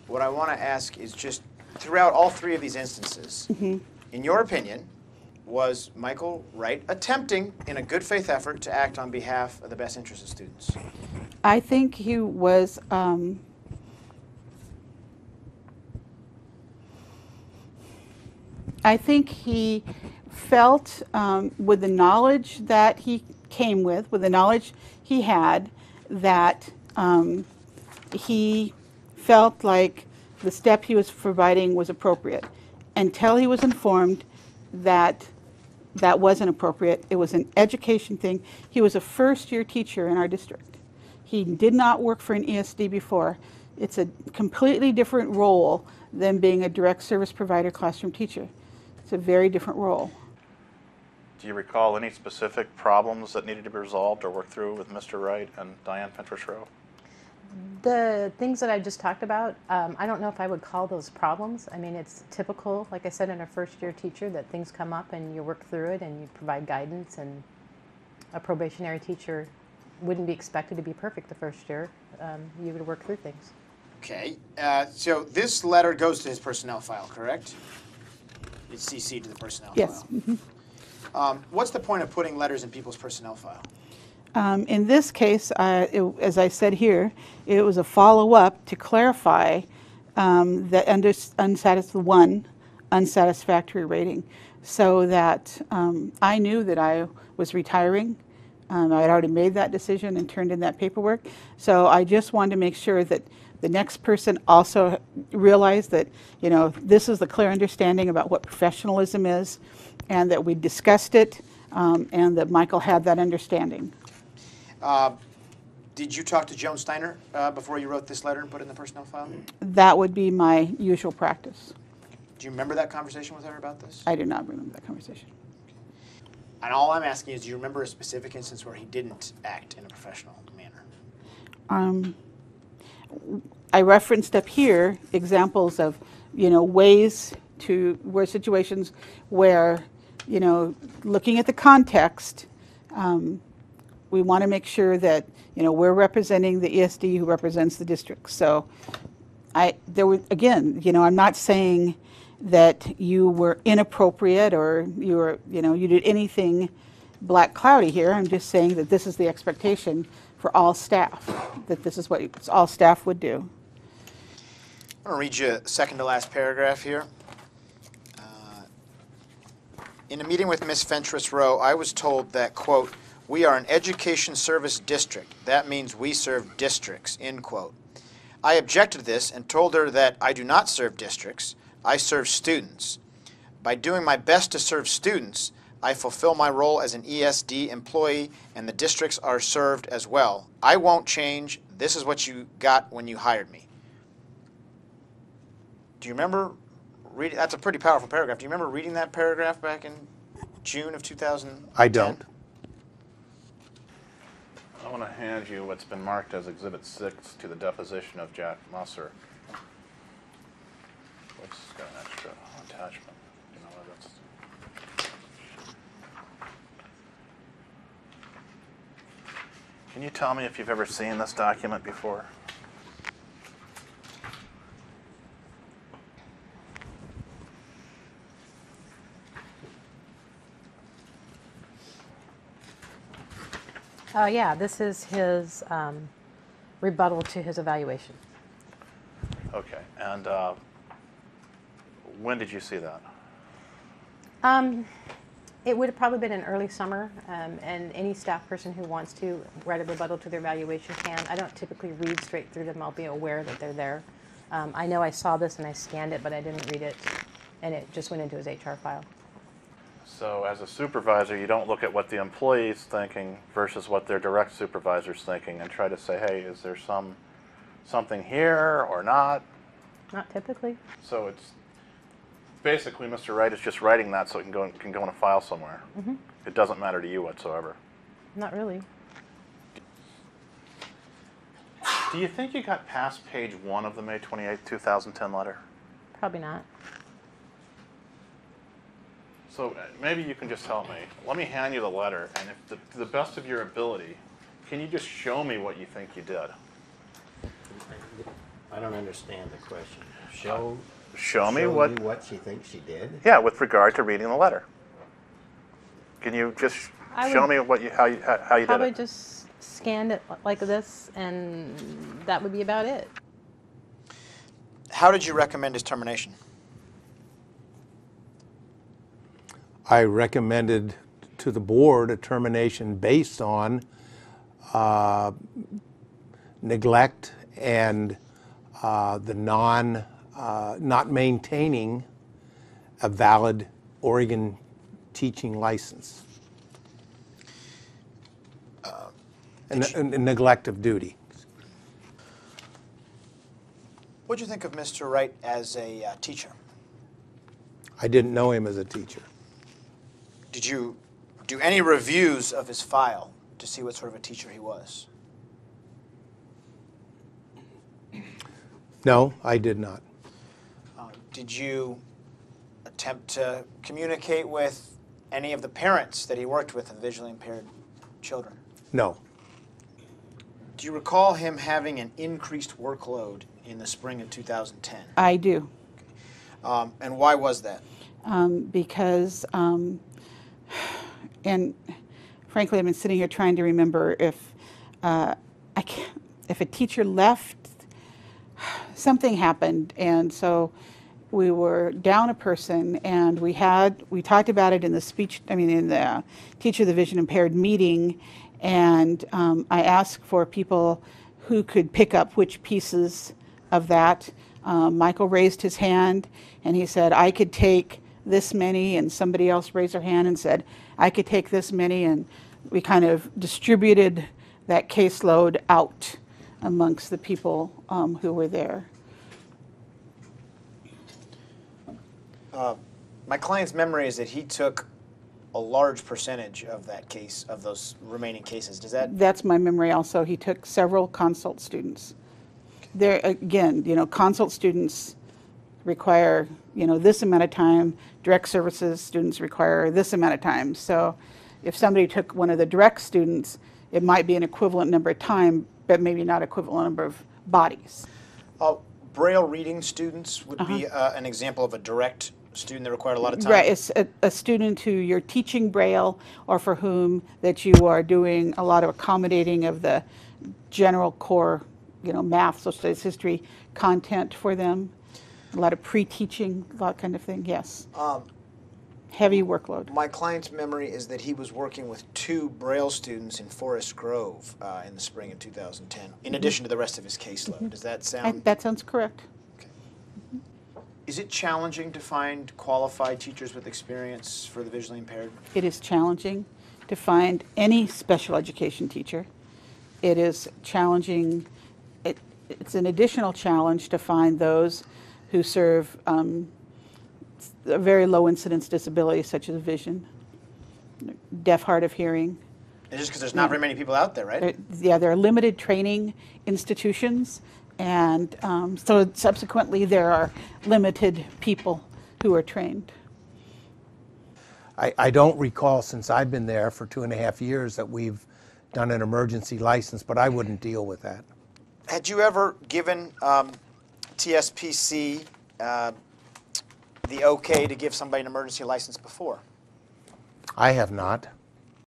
what I want to ask is just throughout all three of these instances, in your opinion, was Michael Wright attempting, in a good faith effort, to act on behalf of the best interests of students? I think he was I think he felt, with the knowledge that he came with the knowledge he had, that he felt like the step he was providing was appropriate. Until he was informed that that wasn't appropriate, it was an education thing. He was a first-year teacher in our district. He did not work for an ESD before. It's a completely different role than being a direct service provider classroom teacher. It's a very different role. Do you recall any specific problems that needed to be resolved or worked through with Mr. Wright and Dianne Fentress-Rowe? The things that I just talked about, I don't know if I would call those problems. I mean, it's typical, like I said, in a first-year teacher that things come up and you work through it and you provide guidance, and a probationary teacher wouldn't be expected to be perfect the first year. You would work through things. Okay, so this letter goes to his personnel file, correct? It's CC'd to the personnel Yes. file. What's the point of putting letters in people's personnel file? In this case, as I said here, it was a follow-up to clarify the one unsatisfactory rating, so that I knew that I was retiring. I had already made that decision and turned in that paperwork. So I just wanted to make sure that the next person also realized that, you know, this is the clear understanding about what professionalism is, and that we discussed it, and that Michael had that understanding. Did you talk to Joan Steiner before you wrote this letter and put it in the personnel file? That would be my usual practice. Do you remember that conversation with her about this? I do not remember that conversation. And all I'm asking is, do you remember a specific instance where he didn't act in a professional manner? I referenced up here examples of, you know, ways to, where situations where, you know, looking at the context, we want to make sure that, you know, we're representing the ESD who represents the district. So there were, again, you know, I'm not saying that you were inappropriate or you were, you know, you did anything black cloudy here. I'm just saying that this is the expectation for all staff, that this is what all staff would do. I'm going to read you a second to last paragraph here. In a meeting with Ms. Fentress-Rowe, I was told that, quote, "We are an education service district. That means we serve districts," end quote. I objected to this and told her that I do not serve districts. I serve students. By doing my best to serve students, I fulfill my role as an ESD employee, and the districts are served as well. I won't change. This is what you got when you hired me. Do you remember reading? That's a pretty powerful paragraph. Do you remember reading that paragraph back in June of 2010? I don't. I want to hand you what's been marked as Exhibit 6 to the deposition of Jack Musser. Which has got an extra attachment. You know, that's... Can you tell me if you've ever seen this document before? Yeah, this is his rebuttal to his evaluation. Okay, and when did you see that? It would have probably been in early summer, and any staff person who wants to write a rebuttal to their evaluation can. I don't typically read straight through them. I'll be aware that they're there. I know I saw this and I scanned it, but I didn't read it, and it just went into his HR file. So as a supervisor, you don't look at what the employee's thinking versus what their direct supervisor's thinking and try to say, hey, is there something here or not? Not typically. So it's basically Mr. Wright is just writing that so it can go in a file somewhere. Mm-hmm. It doesn't matter to you whatsoever. Not really. Do you think you got past page 1 of the May 28, 2010 letter? Probably not. So maybe you can just tell me. Let me hand you the letter, and if to the best of your ability, can you just show me what you think you did? I I don't understand the question. Show me you what. what she thinks she did. Yeah, with regard to reading the letter. Can you just show me what how you did Probably it? just scanned it like this, and that would be about it. How did you recommend his termination? I recommended to the board a termination based on neglect and the not maintaining a valid Oregon teaching license and neglect of duty. What did you think of Mr. Wright as a teacher? I didn't know him as a teacher. Did you do any reviews of his file to see what sort of a teacher he was? No, I did not. Did you attempt to communicate with any of the parents that he worked with of visually impaired children? No. Do you recall him having an increased workload in the spring of 2010? I do. And why was that? Because, and frankly, I've been sitting here trying to remember if if a teacher left, something happened, and so we were down a person, and we talked about it in the in the teacher of the vision impaired meeting, and I asked for people who could pick up which pieces of that. Michael raised his hand, and he said, I could take this many, and somebody else raised their hand and said, I could take this many, and we kind of distributed that caseload out amongst the people who were there. My client's memory is that he took a large percentage of that case, of those remaining cases. Does that? That's my memory also. He took several consult students. There, again, consult students require, this amount of time. Direct services students require this amount of time. So if somebody took one of the direct students, it might be an equivalent number of time, but maybe not equivalent number of bodies. Braille reading students would be an example of a direct student that required a lot of time. Right, it's a student who you're teaching Braille, or for whom that you are doing a lot of accommodating of the general core, math, social studies, history content for them. A lot of pre-teaching, that kind of thing, yes. Heavy workload. My client's memory is that he was working with 2 Braille students in Forest Grove in the spring of 2010, in addition to the rest of his caseload. Does that sound? That sounds correct. Okay. Is it challenging to find qualified teachers with experience for the visually impaired? It is challenging to find any special education teacher. It is challenging, it's an additional challenge to find those who serve a very low incidence disability such as vision, deaf, hard of hearing. It's just because there's not very many people out there, right? There are limited training institutions, and so subsequently there are limited people who are trained. I don't recall, since I've been there for 2.5 years, that we've done an emergency license, but I wouldn't deal with that. Had you ever given TSPC the okay to give somebody an emergency license before? I have not.